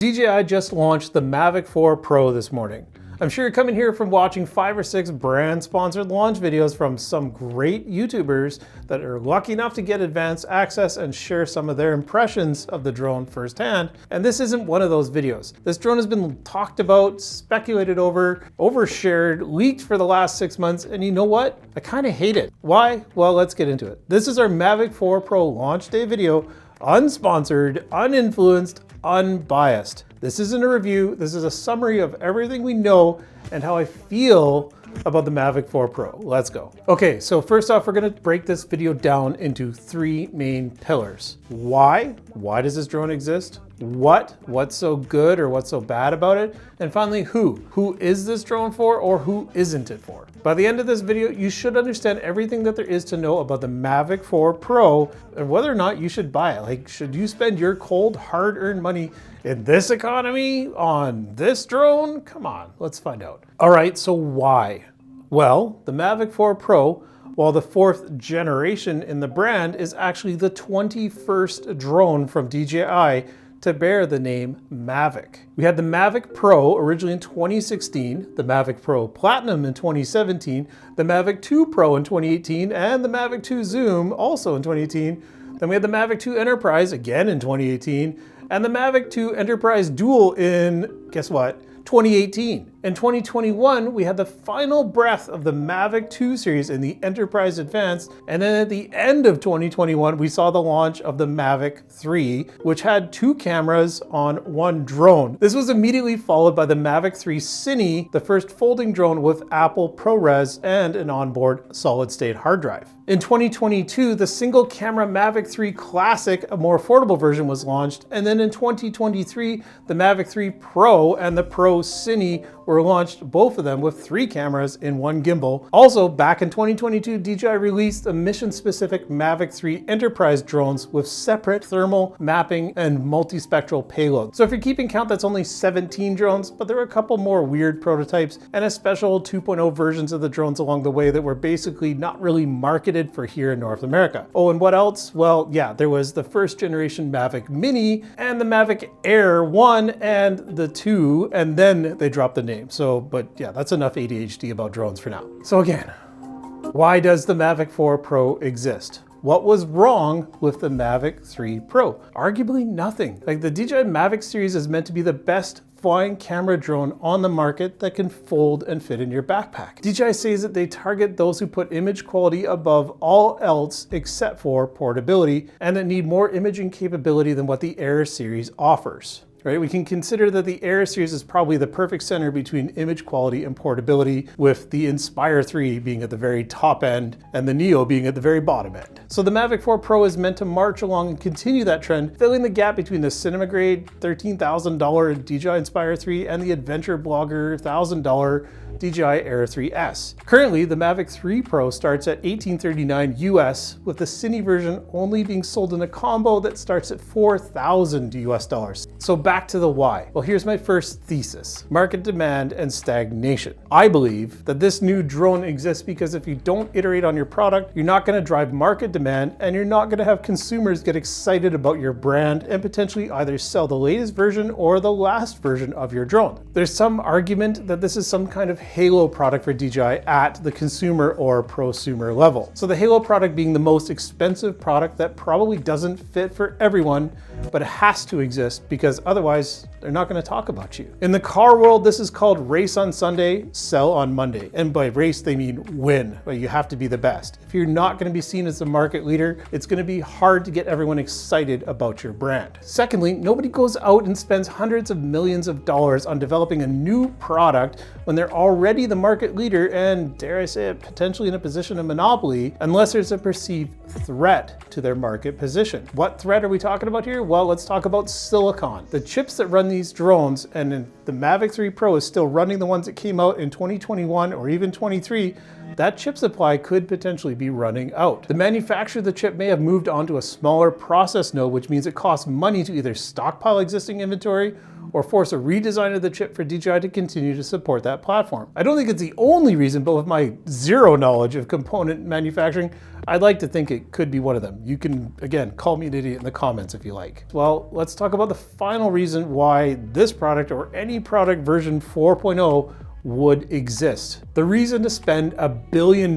DJI just launched the Mavic 4 Pro this morning. I'm sure you're coming here from watching 5 or 6 brand-sponsored launch videos from some great YouTubers that are lucky enough to get advanced access and share some of their impressions of the drone firsthand. And this isn't one of those videos. This drone has been talked about, speculated over, overshared, leaked for the last 6 months, and you know what? I kind of hate it. Why? Well, let's get into it. This is our Mavic 4 Pro launch day video, unsponsored, uninfluenced, unbiased. This isn't a review, this is a summary of everything we know and how I feel about the Mavic 4 Pro. Let's go. Okay, so first off, we're gonna break this video down into 3 main pillars. Why? Why does this drone exist? What's so good or what's so bad about it? And finally, who is this drone for or who isn't it for? By the end of this video, you should understand everything that there is to know about the Mavic 4 Pro and whether or not you should buy it. Like, should you spend your cold, hard-earned money in this economy on this drone? Come on, let's find out. All right, so why? Well, the Mavic 4 Pro, while the 4th generation in the brand, is actually the 21st drone from DJI to bear the name Mavic. We had the Mavic Pro originally in 2016, the Mavic Pro Platinum in 2017, the Mavic 2 Pro in 2018, and the Mavic 2 Zoom also in 2018. Then we had the Mavic 2 Enterprise again in 2018, and the Mavic 2 Enterprise Dual in, guess what, 2018. In 2021, we had the final breath of the Mavic 2 series in the Enterprise Advanced, and then at the end of 2021, we saw the launch of the Mavic 3, which had 2 cameras on 1 drone. This was immediately followed by the Mavic 3 Cine, the first folding drone with Apple ProRes and an onboard solid-state hard drive. In 2022, the single camera Mavic 3 Classic, a more affordable version, was launched, and then in 2023, the Mavic 3 Pro and the Pro Cine were launched, both of them with 3 cameras in 1 gimbal. Also, back in 2022, DJI released a mission-specific Mavic 3 Enterprise drones with separate thermal mapping and multispectral payloads. So if you're keeping count, that's only 17 drones, but there were a couple more weird prototypes and a special 2.0 versions of the drones along the way that were basically not really marketed for here in North America. Oh, and what else? Well, yeah, there was the 1st generation Mavic Mini and the Mavic Air 1 and the 2, and then they dropped the name. So, but yeah, that's enough ADHD about drones for now. So again, why does the Mavic 4 Pro exist? What was wrong with the Mavic 3 Pro? Arguably nothing. Like, the DJI Mavic series is meant to be the best flying camera drone on the market that can fold and fit in your backpack. DJI says that they target those who put image quality above all else except for portability and that need more imaging capability than what the Air series offers. Right? We can consider that the Air series is probably the perfect center between image quality and portability, with the Inspire 3 being at the very top end and the Neo being at the very bottom end. So the Mavic 4 Pro is meant to march along and continue that trend, filling the gap between the cinema grade $13,000 DJI Inspire 3 and the adventure blogger $1,000 DJI Air 3S. Currently, the Mavic 3 Pro starts at $1,839 US, with the Cine version only being sold in a combo that starts at $4,000 US. So back to the why. Well, here's my first thesis: market demand and stagnation. I believe that this new drone exists because if you don't iterate on your product, you're not going to drive market demand and you're not going to have consumers get excited about your brand and potentially either sell the latest version or the last version of your drone. There's some argument that this is some kind of halo product for DJI at the consumer or prosumer level. So the halo product being the most expensive product that probably doesn't fit for everyone, but it has to exist because otherwise they're not going to talk about you. In the car world, this is called race on Sunday, sell on Monday. And by race, they mean win. But you have to be the best. If you're not going to be seen as the market leader, it's going to be hard to get everyone excited about your brand. Secondly, nobody goes out and spends hundreds of millions of dollars on developing a new product when they're already the market leader and, dare I say it, potentially in a position of monopoly, unless there's a perceived threat to their market position. What threat are we talking about here? Well, let's talk about silicon. The chips that run these drones, and the Mavic 3 Pro is still running the ones that came out in 2021 or even 23, that chip supply could potentially be running out. The manufacturer of the chip may have moved on to a smaller process node, which means it costs money to either stockpile existing inventory or force a redesign of the chip for DJI to continue to support that platform. I don't think it's the only reason, but with my zero knowledge of component manufacturing, I'd like to think it could be one of them. You can, again, call me an idiot in the comments if you like. Well, let's talk about the final reason why this product or any product version 4.0 would exist. The reason to spend $1 billion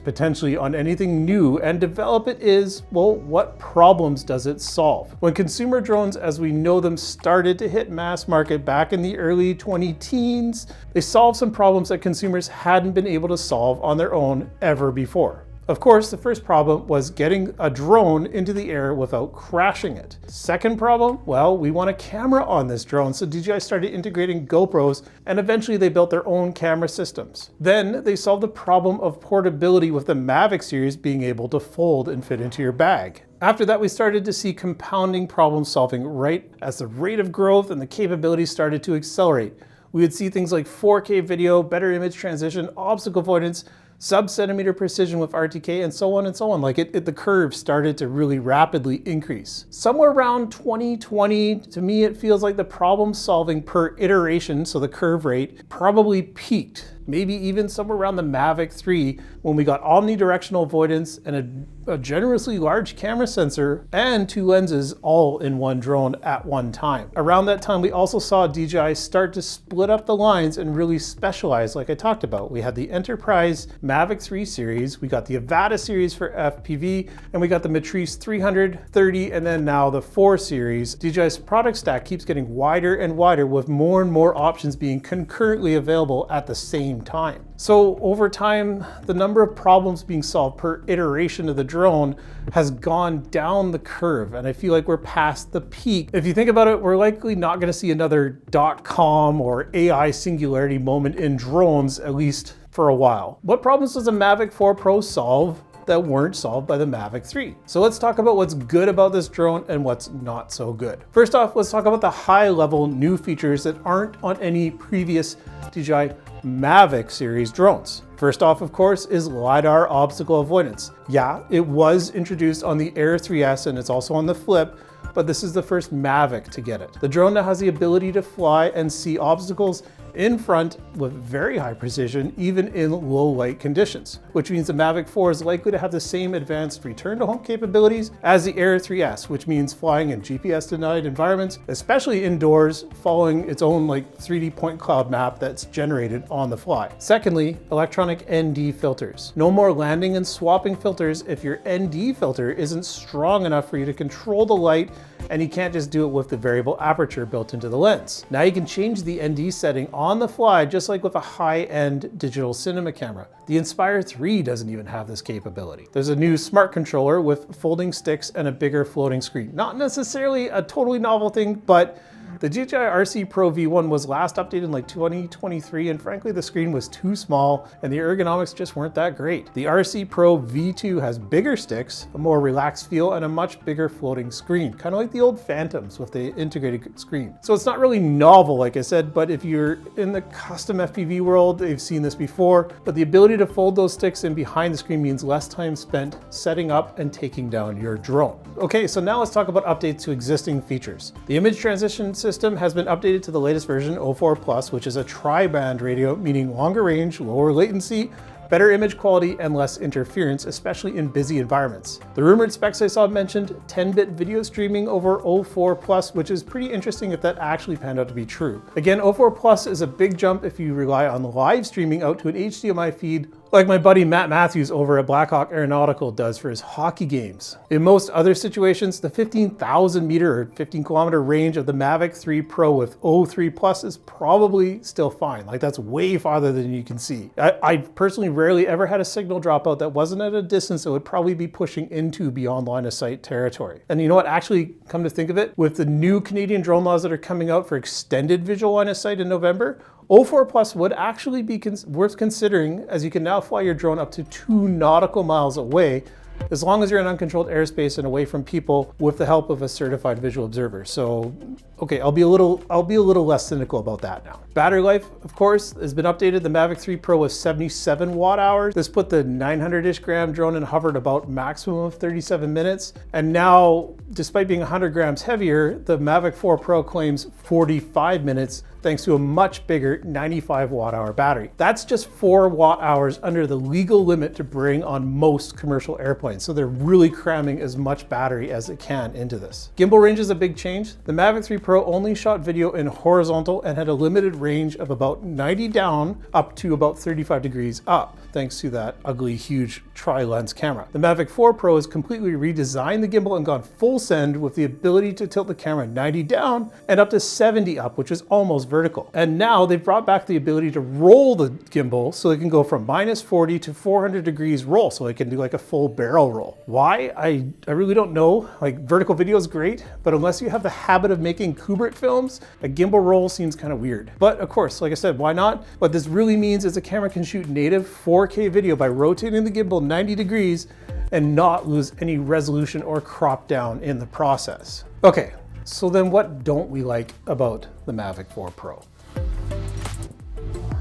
potentially on anything new and develop it is, well, what problems does it solve? When consumer drones as we know them started to hit mass market back in the early 2010s, they solved some problems that consumers hadn't been able to solve on their own ever before. Of course, the first problem was getting a drone into the air without crashing it. Second problem, well, we want a camera on this drone, so DJI started integrating GoPros, and eventually they built their own camera systems. Then they solved the problem of portability with the Mavic series being able to fold and fit into your bag. After that, we started to see compounding problem solving right as the rate of growth and the capabilities started to accelerate. We would see things like 4K video, better image transition, obstacle avoidance, sub-centimeter precision with RTK, and so on and so on. Like the curve started to really rapidly increase. Somewhere around 2020, to me, it feels like the problem solving per iteration, so the curve rate, probably peaked. Maybe even somewhere around the Mavic 3 when we got omnidirectional avoidance and a generously large camera sensor and 2 lenses all in one drone at one time. Around that time, we also saw DJI start to split up the lines and really specialize like I talked about. We had the Enterprise Mavic 3 series, we got the Avata series for FPV, and we got the Matrice 300, 30, and then now the 4 series. DJI's product stack keeps getting wider and wider with more and more options being concurrently available at the same time. So over time, the number of problems being solved per iteration of the drone has gone down the curve, and I feel like we're past the peak. If you think about it, we're likely not going to see another .com or AI singularity moment in drones, at least for a while. What problems does a Mavic 4 Pro solve that weren't solved by the Mavic 3? So let's talk about what's good about this drone and what's not so good. First off, let's talk about the high-level new features that aren't on any previous DJI Mavic series drones. First off, of course, is LiDAR obstacle avoidance. Yeah, it was introduced on the Air 3S and it's also on the Flip, but this is the first Mavic to get it. The drone now has the ability to fly and see obstacles in front with very high precision, even in low light conditions, which means the Mavic 4 is likely to have the same advanced return to home capabilities as the Air 3S, which means flying in GPS denied environments, especially indoors, following its own 3D point cloud map that's generated on the fly. Secondly, electronic ND filters. No more landing and swapping filters if your ND filter isn't strong enough for you to control the light and you can't just do it with the variable aperture built into the lens. Now you can change the ND setting on the fly, just like with a high-end digital cinema camera. The Inspire 3 doesn't even have this capability. There's a new smart controller with folding sticks and a bigger floating screen. Not necessarily a totally novel thing, but the DJI RC Pro V1 was last updated in 2023, and frankly, the screen was too small and the ergonomics just weren't that great. The RC Pro V2 has bigger sticks, a more relaxed feel, and a much bigger floating screen, kind of like the old Phantoms with the integrated screen. So it's not really novel, like I said, but if you're in the custom FPV world, they've seen this before, but the ability to fold those sticks in behind the screen means less time spent setting up and taking down your drone. Okay, so now let's talk about updates to existing features. The image transition system has been updated to the latest version 04 Plus, which is a tri-band radio, meaning longer range, lower latency, better image quality, and less interference, especially in busy environments. The rumored specs I saw mentioned 10-bit video streaming over 04 Plus, which is pretty interesting if that actually panned out to be true. Again, 04 Plus is a big jump if you rely on live streaming out to an HDMI feed like my buddy Matt Matthews over at Blackhawk Aeronautical does for his hockey games. In most other situations, the 15,000 meter or 15 kilometer range of the Mavic 3 Pro with 03 Plus is probably still fine. That's way farther than you can see. I personally rarely ever had a signal dropout that wasn't at a distance that would probably be pushing into beyond line of sight territory. And you know what, actually, come to think of it, with the new Canadian drone laws that are coming out for extended visual line of sight in November, 04 Plus would actually be worth considering, as you can now fly your drone up to 2 nautical miles away as long as you're in uncontrolled airspace and away from people with the help of a certified visual observer. So, okay, I'll be a little less cynical about that now. Battery life, of course, has been updated. The Mavic 3 Pro was 77 watt hours. This put the 900-ish gram drone in hover at about maximum of 37 minutes. And now, despite being 100 grams heavier, the Mavic 4 Pro claims 45 minutes thanks to a much bigger 95 watt hour battery. That's just 4 watt hours under the legal limit to bring on most commercial airplanes. So they're really cramming as much battery as it can into this. Gimbal range is a big change. The Mavic 3 Pro only shot video in horizontal and had a limited range of about 90 down up to about 35 degrees up, thanks to that ugly, huge tri-lens camera. The Mavic 4 Pro has completely redesigned the gimbal and gone full send with the ability to tilt the camera 90 down and up to 70 up, which is almost vertical. And now they've brought back the ability to roll the gimbal so it can go from -40 to 400 degrees roll, so it can do like a full barrel roll. Why? I really don't know. Like, vertical video is great, but unless you have the habit of making Kubrick films, a gimbal roll seems kind of weird. But of course, like I said, why not? What this really means is the camera can shoot native 4K video by rotating the gimbal 90 degrees and not lose any resolution or crop down in the process. Okay, so then what don't we like about the Mavic 4 Pro?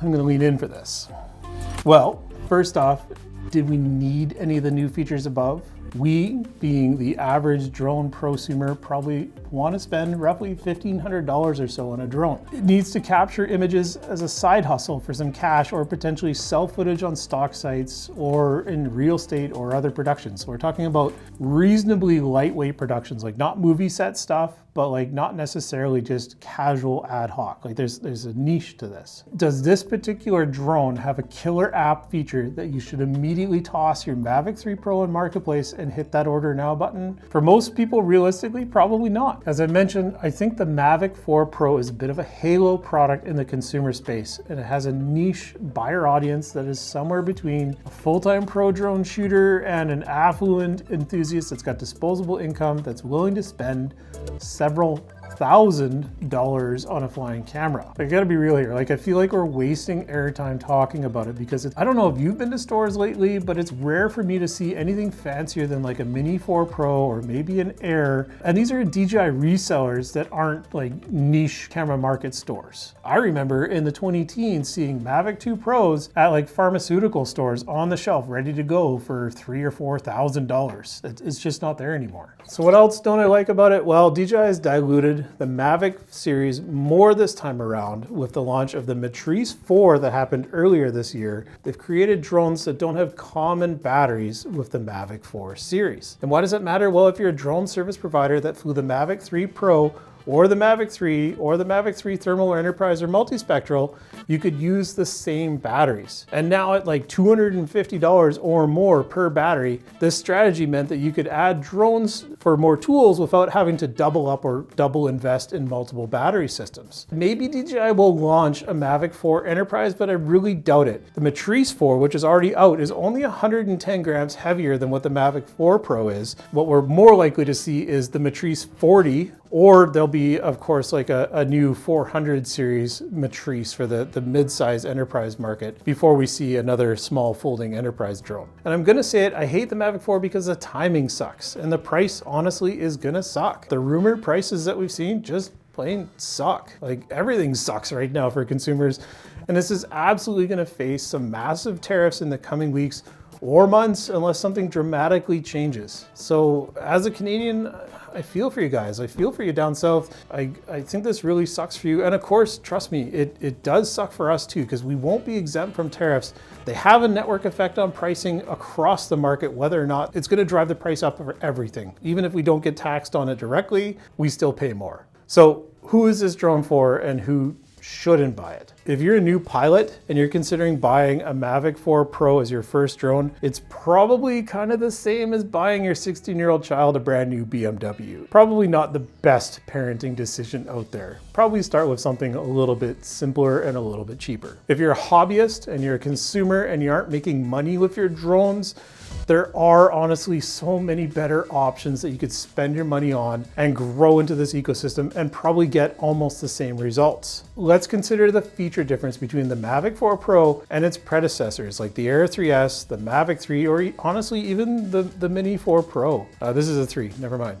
I'm gonna lean in for this. Well, first off, did we need any of the new features above? We, being the average drone prosumer, probably want to spend roughly $1,500 or so on a drone. It needs to capture images as a side hustle for some cash, or potentially sell footage on stock sites or in real estate or other productions. So we're talking about reasonably lightweight productions, like not movie set stuff, but like not necessarily just casual ad hoc. Like there's a niche to this. Does this particular drone have a killer app feature that you should immediately toss your Mavic 3 Pro in Marketplace and hit that order now button? For most people, realistically, probably not. As I mentioned, I think the Mavic 4 Pro is a bit of a halo product in the consumer space, and it has a niche buyer audience that is somewhere between a full-time pro drone shooter and an affluent enthusiast that's got disposable income that's willing to spend several $1,000 on a flying camera. I gotta be real here. Like, I feel like we're wasting airtime talking about it because I don't know if you've been to stores lately, but it's rare for me to see anything fancier than like a Mini 4 Pro or maybe an Air. And these are DJI resellers that aren't like niche camera market stores. I remember in the 2010s seeing Mavic 2 Pros at like pharmaceutical stores on the shelf ready to go for $3,000 or $4,000. It's just not there anymore. So what else don't I like about it? Well, DJI has diluted the Mavic series more this time around with the launch of the Matrice 4 that happened earlier this year. They've created drones that don't have common batteries with the Mavic 4 series. And why does that matter? Well, if you're a drone service provider that flew the Mavic 3 Pro or the Mavic 3 or the Mavic 3 Thermal or Enterprise or Multispectral, you could use the same batteries. And now at like $250 or more per battery, this strategy meant that you could add drones for more tools without having to double up or double invest in multiple battery systems. Maybe DJI will launch a Mavic 4 Enterprise, but I really doubt it. The Matrice 4, which is already out, is only 110 grams heavier than what the Mavic 4 Pro is. What we're more likely to see is the Matrice 40, or there'll be, of course, like a new 400 series Matrice for the mid-size enterprise market before we see another small folding enterprise drone. And I'm gonna say it, I hate the Mavic 4 because the timing sucks, and the price honestly is gonna suck. The rumored prices that we've seen just plain suck. Like, everything sucks right now for consumers, and this is absolutely gonna face some massive tariffs in the coming weeks or months unless something dramatically changes. So as a Canadian, I feel for you guys. I feel for you down south. I think this really sucks for you. And of course, trust me, it does suck for us too, because we won't be exempt from tariffs. They have a network effect on pricing across the market, whether or not it's gonna drive the price up for everything. Even if we don't get taxed on it directly, we still pay more. So who is this drone for and who shouldn't buy it? If you're a new pilot and you're considering buying a Mavic 4 Pro as your first drone, it's probably kind of the same as buying your 16-year-old child a brand new BMW. Probably not the best parenting decision out there. probably start with something a little bit simpler and a little bit cheaper. If you're a hobbyist and you're a consumer and you aren't making money with your drones, there are honestly so many better options that you could spend your money on and grow into this ecosystem and probably get almost the same results. Let's consider the feature difference between the Mavic 4 Pro and its predecessors like the Air 3S, the Mavic 3, or honestly even the Mini 4 Pro. This is a 3, never mind.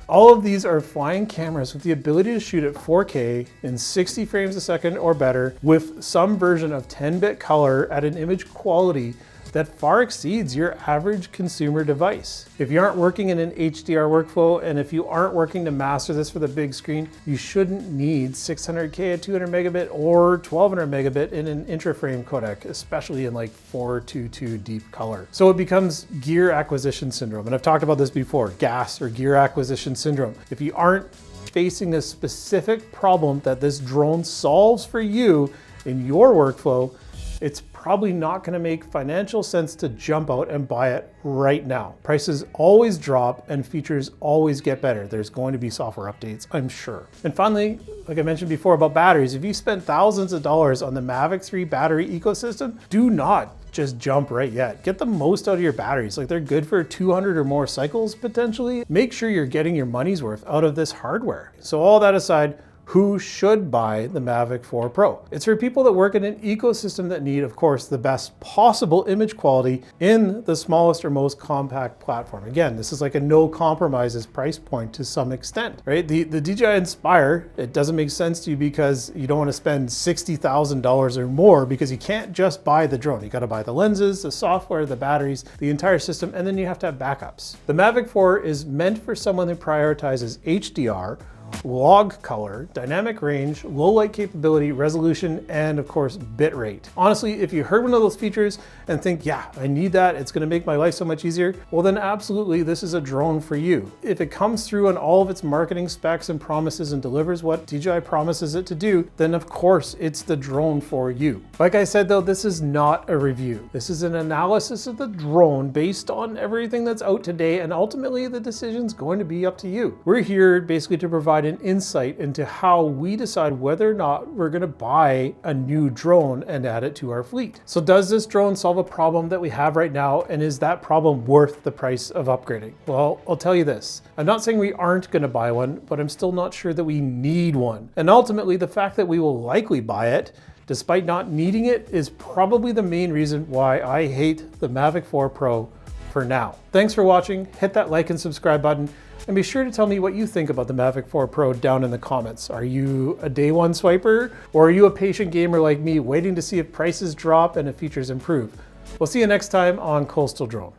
All of these are flying cameras with the ability to shoot at 4K in 60 frames a second or better with some version of 10-bit color at an image quality that far exceeds your average consumer device. If you aren't working in an HDR workflow, and if you aren't working to master this for the big screen, you shouldn't need 600K at 200 megabit or 1200 megabit in an intra-frame codec, especially in like 422 deep color. So it becomes gear acquisition syndrome. And I've talked about this before, GAS or gear acquisition syndrome. If you aren't facing this specific problem that this drone solves for you in your workflow, it's probably not going to make financial sense to jump out and buy it right now. Prices always drop and features always get better. There's going to be software updates, I'm sure. And finally, like I mentioned before about batteries, if you spend thousands of dollars on the Mavic 3 battery ecosystem, do not just jump right yet. Get the most out of your batteries. Like, they're good for 200 or more cycles potentially. Make sure you're getting your money's worth out of this hardware. So all that aside, who should buy the Mavic 4 Pro? It's for people that work in an ecosystem that need, of course, the best possible image quality in the smallest or most compact platform. Again, this is like a no compromises price point to some extent, right? The DJI Inspire, it doesn't make sense to you because you don't want to spend $60,000 or more because you can't just buy the drone. You got to buy the lenses, the software, the batteries, the entire system, and then you have to have backups. The Mavic 4 is meant for someone who prioritizes HDR, log color, dynamic range, low light capability, resolution, and of course, bit rate. Honestly, if you heard one of those features and think, yeah, I need that, it's gonna make my life so much easier, well then absolutely, this is a drone for you. If it comes through on all of its marketing specs and promises and delivers what DJI promises it to do, then of course, it's the drone for you. Like I said though, this is not a review. This is an analysis of the drone based on everything that's out today, and ultimately the decision's going to be up to you. We're here basically to provide an insight into how we decide whether or not we're going to buy a new drone and add it to our fleet. So does this drone solve a problem that we have right now, and is that problem worth the price of upgrading? Well, I'll tell you this. I'm not saying we aren't going to buy one, but I'm still not sure that we need one. And ultimately, the fact that we will likely buy it despite not needing it is probably the main reason why I hate the Mavic 4 Pro for now. Thanks for watching. Hit that like and subscribe button. And be sure to tell me what you think about the Mavic 4 Pro down in the comments. Are you a day one swiper, or are you a patient gamer like me waiting to see if prices drop and if features improve? We'll see you next time on Coastal Drone.